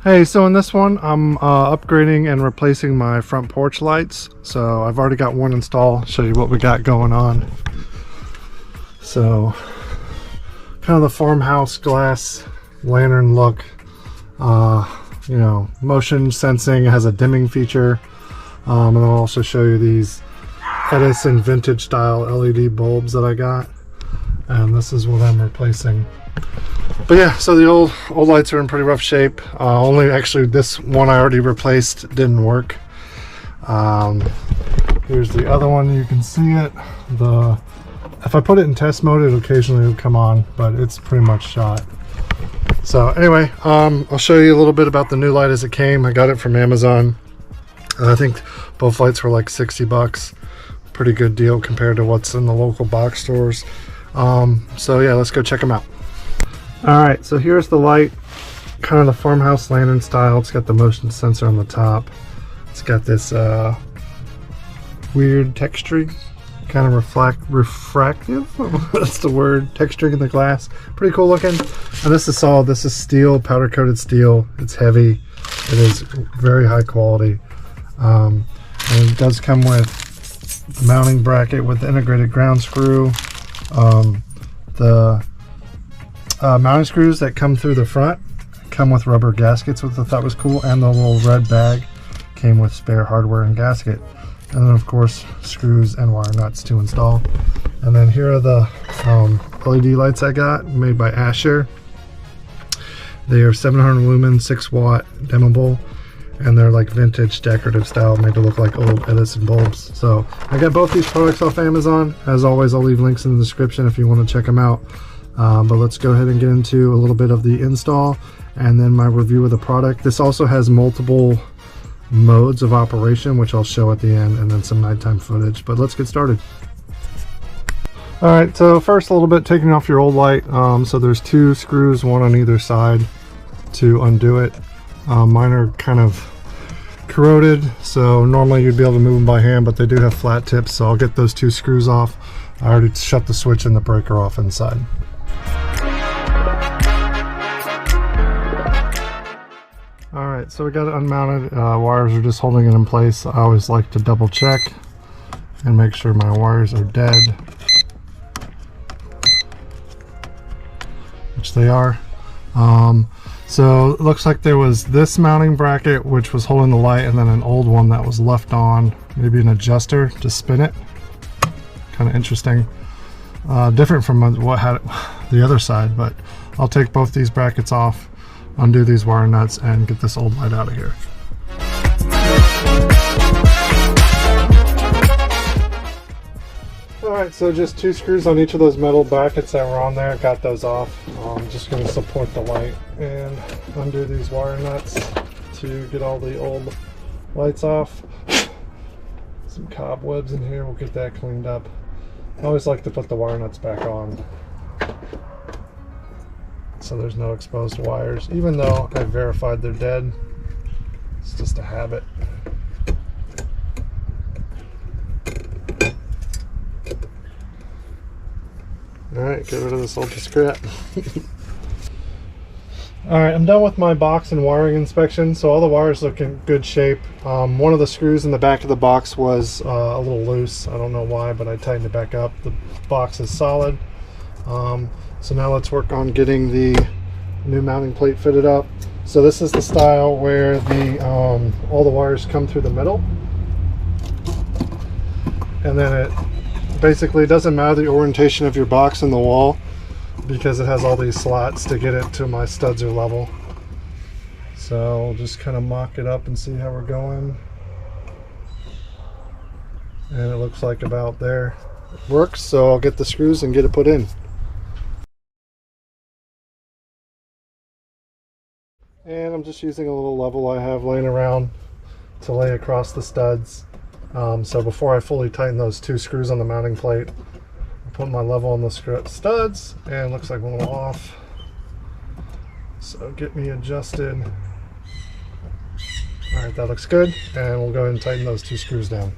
Hey, so in this one I'm upgrading and replacing my front porch lights. So I've already got one installed. Show you what we got going on. So kind of the farmhouse glass lantern look. You know, motion sensing. It has a dimming feature, and I'll also show you these Edison vintage style LED bulbs that I got, and this is what I'm replacing. But yeah, so the old lights are in pretty rough shape. Only actually this one I already replaced didn't work. Here's the other one. You can see it. If I put it in test mode, it occasionally will come on, but it's pretty much shot. So anyway, I'll show you a little bit about the new light as it came. I got it from Amazon. I think both lights were like 60 bucks. Pretty good deal compared to what's in the local box stores. So yeah, let's go check them out. Alright, so here's the light, kind of the farmhouse lantern style. It's got the motion sensor on the top. It's got this weird texturing, kind of refractive, that's the word, texturing in the glass. Pretty cool looking. And this is solid. This is steel, powder coated steel. It's heavy. It is very high quality. And it does come with the mounting bracket with the integrated ground screw. The mounting screws that come through the front come with rubber gaskets, which I thought was cool, and the little red bag came with spare hardware and gasket. And then of course screws and wire nuts to install. And then here are the LED lights I got, made by Asher. They are 700 lumen, 6 watt dimmable, and they're like vintage decorative style, made to look like old Edison bulbs. So I got both these products off Amazon. As always, I'll leave links in the description if you want to check them out. But let's go ahead and get into a little bit of the install and then my review of the product. This also has multiple modes of operation, which I'll show at the end, and then some nighttime footage. But let's get started. Alright, so first a little bit taking off your old light. So there's 2 screws, one on either side to undo it. Mine are kind of corroded, so normally you'd be able to move them by hand, but they do have flat tips, so I'll get those 2 screws off. I already shut the switch and the breaker off inside. Alright, so we got it unmounted. Wires are just holding it in place. I always like to double check and make sure my wires are dead, which they are. So it looks like there was this mounting bracket which was holding the light, and then an old one that was left on, maybe an adjuster to spin it. Kind of interesting. Different from what had the other side, but I'll take both these brackets off, undo these wire nuts, and get this old light out of here. Alright, so just 2 screws on each of those metal brackets that were on there. Got those off. I'm just going to support the light and undo these wire nuts to get all the old lights off. Some cobwebs in here, we'll get that cleaned up. I always like to put the wire nuts back on so there's no exposed wires, even though I verified they're dead. It's just a habit. Alright, get rid of this old scrap. Alright, I'm done with my box and wiring inspection, so all the wires look in good shape. One of the screws in the back of the box was a little loose. I don't know why, but I tightened it back up. The box is solid. So now let's work on getting the new mounting plate fitted up. So this is the style where all the wires come through the middle, and then it basically doesn't matter the orientation of your box in the wall, because it has all these slots to get it to my studs are level. So I'll just kind of mock it up and see how we're going. And it looks like about there it works, so I'll get the screws and get it put in. And I'm just using a little level I have laying around to lay across the studs. So before I fully tighten those 2 screws on the mounting plate, I put my level on the studs, and it looks like a little off. So get me adjusted. Alright, that looks good, and we'll go ahead and tighten those 2 screws down.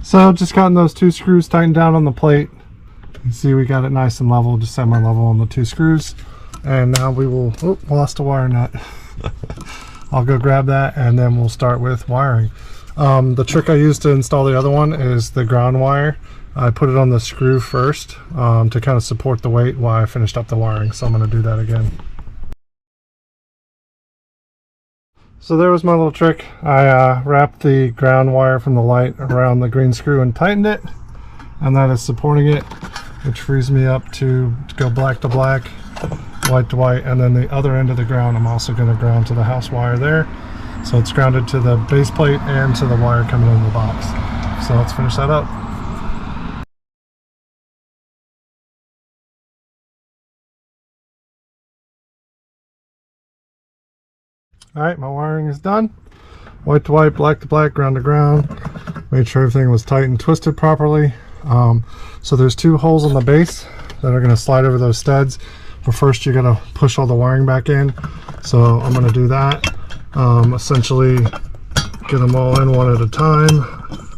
So just gotten those 2 screws tightened down on the plate. You can see we got it nice and level, just semi-level on the 2 screws. And now we will, oh, lost a wire nut. I'll go grab that and then we'll start with wiring. The trick I used to install the other one is the ground wire. I put it on the screw first to kind of support the weight while I finished up the wiring, so I'm going to do that again. So there was my little trick. I wrapped the ground wire from the light around the green screw and tightened it, and that is supporting it, which frees me up to go black to black, white to white, and then the other end of the ground I'm also going to ground to the house wire there. So it's grounded to the base plate and to the wire coming in the box. So let's finish that up. Alright, my wiring is done. White to white, black to black, ground to ground. Made sure everything was tight and twisted properly. So there's 2 holes on the base that are going to slide over those studs. But first you got to push all the wiring back in. So I'm going to do that. Essentially get them all in one at a time.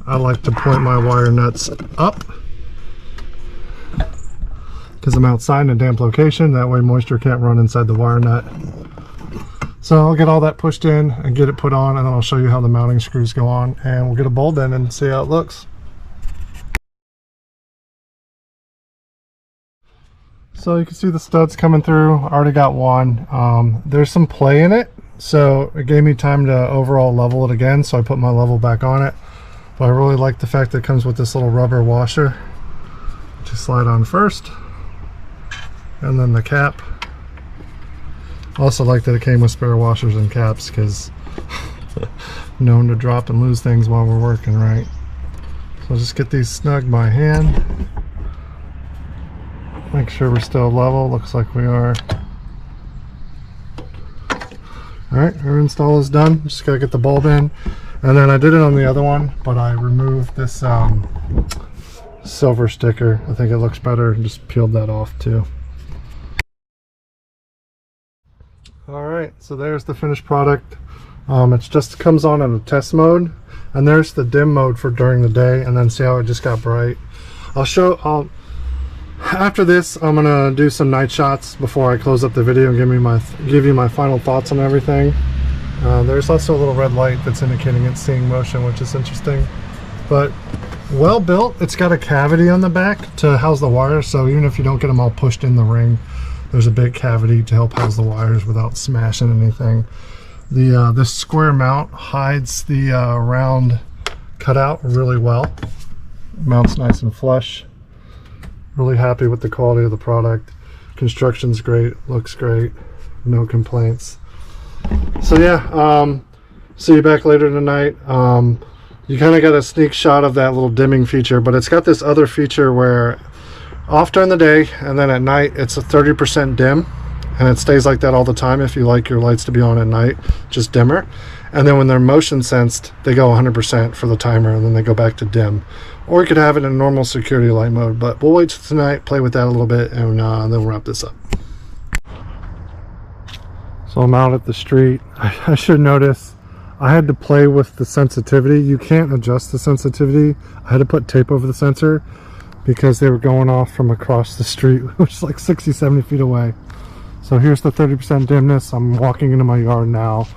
I like to point my wire nuts up because I'm outside in a damp location. That way moisture can't run inside the wire nut. So I'll get all that pushed in and get it put on, and then I'll show you how the mounting screws go on, and we'll get a bolt in and see how it looks. So you can see the studs coming through. I already got one. There's some play in it, so it gave me time to overall level it again, so I put my level back on it. But I really like the fact that it comes with this little rubber washer to slide on first, and then the cap. Also like that it came with spare washers and caps, because known to drop and lose things while we're working, right? So I'll just get these snug by hand. Make sure we're still level. Looks like we are. Alright, our install is done. Just gotta get the bulb in. And then I did it on the other one, but I removed this silver sticker. I think it looks better, and just peeled that off too. Alright, so there's the finished product. It just comes on in a test mode, and there's the dim mode for during the day, and then see how it just got bright. After this I'm gonna do some night shots before I close up the video and give you my final thoughts on everything. There's also a little red light that's indicating it's seeing motion, which is interesting, but well built. It's got a cavity on the back to house the wires, so even if you don't get them all pushed in the ring, there's a big cavity to help house the wires without smashing anything. This square mount hides the round cutout really well. Mounts nice and flush. Really happy with the quality of the product. Construction's great, looks great, no complaints. So yeah, see you back later tonight. You kind of got a sneak shot of that little dimming feature, but it's got this other feature where off during the day, and then at night it's a 30% dim, and it stays like that all the time if you like your lights to be on at night, just dimmer. And then when they're motion sensed, they go 100% for the timer, and then they go back to dim. Or you could have it in normal security light mode, but we'll wait till tonight, play with that a little bit, and then we'll wrap this up. So I'm out at the street. I should notice I had to play with the sensitivity. You can't adjust the sensitivity. I had to put tape over the sensor because they were going off from across the street, which is like 60-70 feet away. So here's the 30% dimness. I'm walking into my yard now.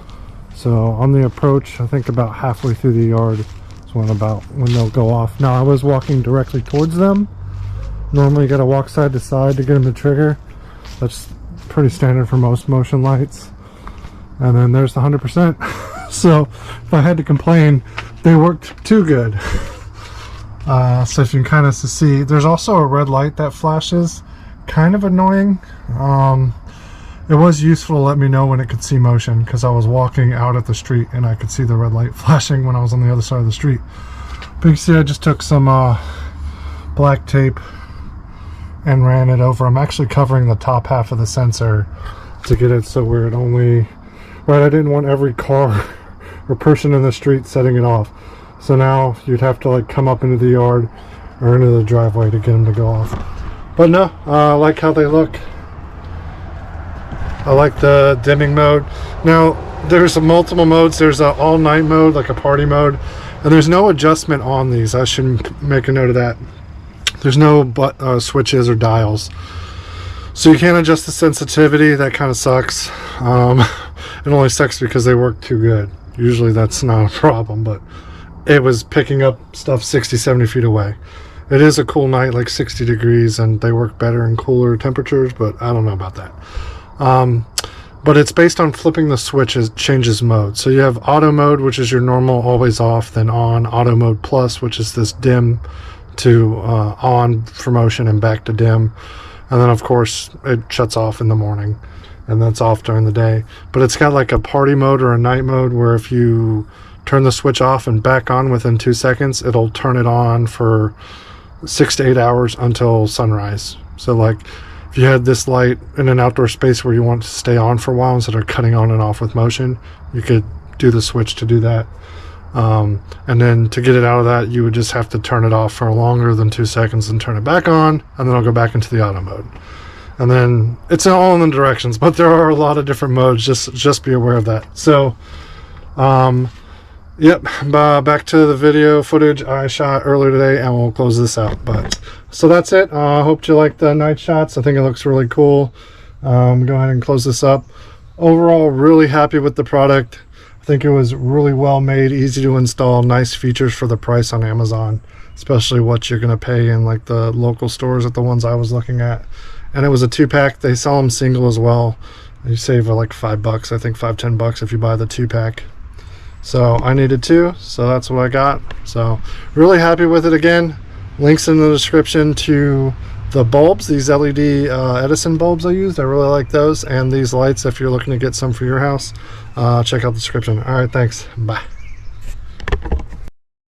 So on the approach, I think about halfway through the yard is when they'll go off. Now I was walking directly towards them. Normally you gotta walk side to side to get them to trigger. That's pretty standard for most motion lights. And then there's the 100%. So if I had to complain, they worked too good. So if you can kind of see, there's also a red light that flashes, kind of annoying. It was useful to let me know when it could see motion, because I was walking out at the street and I could see the red light flashing when I was on the other side of the street. But you can see I just took some black tape and ran it over. I'm actually covering the top half of the sensor to get it so where it only, right, I didn't want every car or person in the street setting it off. So now you'd have to like come up into the yard or into the driveway to get them to go off. But no, I like how they look. I like the dimming mode. Now there's multiple modes. There's an all night mode, like a party mode, and there's no adjustment on these. I should make a note of that. There's no switches or dials, so you can't adjust the sensitivity. That kind of sucks. It only sucks because they work too good. Usually that's not a problem, but it was picking up stuff 60-70 feet away. It is a cool night, like 60 degrees, and they work better in cooler temperatures, but I don't know about that. But it's based on flipping the switch. It changes mode. So you have auto mode, which is your normal always off, then on, auto mode plus, which is this dim to on for motion and back to dim. And then of course it shuts off in the morning, and that's off during the day. But it's got like a party mode or a night mode where if you turn the switch off and back on within 2 seconds, it'll turn it on for 6 to 8 hours until sunrise. So like if you had this light in an outdoor space where you want to stay on for a while instead of cutting on and off with motion, you could do the switch to do that. And then to get it out of that, you would just have to turn it off for longer than 2 seconds and turn it back on, and then it'll go back into the auto mode. And then it's all in the directions, but there are a lot of different modes. Just be aware of that. So yep, back to the video footage I shot earlier today, and we'll close this out. But so that's it. I hope you like the night shots. I think it looks really cool. Go ahead and close this up. Overall, really happy with the product. I think it was really well made, easy to install, nice features for the price on Amazon, especially what you're going to pay in like the local stores at the ones I was looking at. And it was a 2-pack. They sell them single as well. You save like $5, I think $5-10 if you buy the 2-pack. So I needed 2, so that's what I got. So really happy with it. Again, links in the description to the bulbs, these LED Edison bulbs I used. I really like those, and these lights if you're looking to get some for your house. Check out the description. All right, thanks. Bye.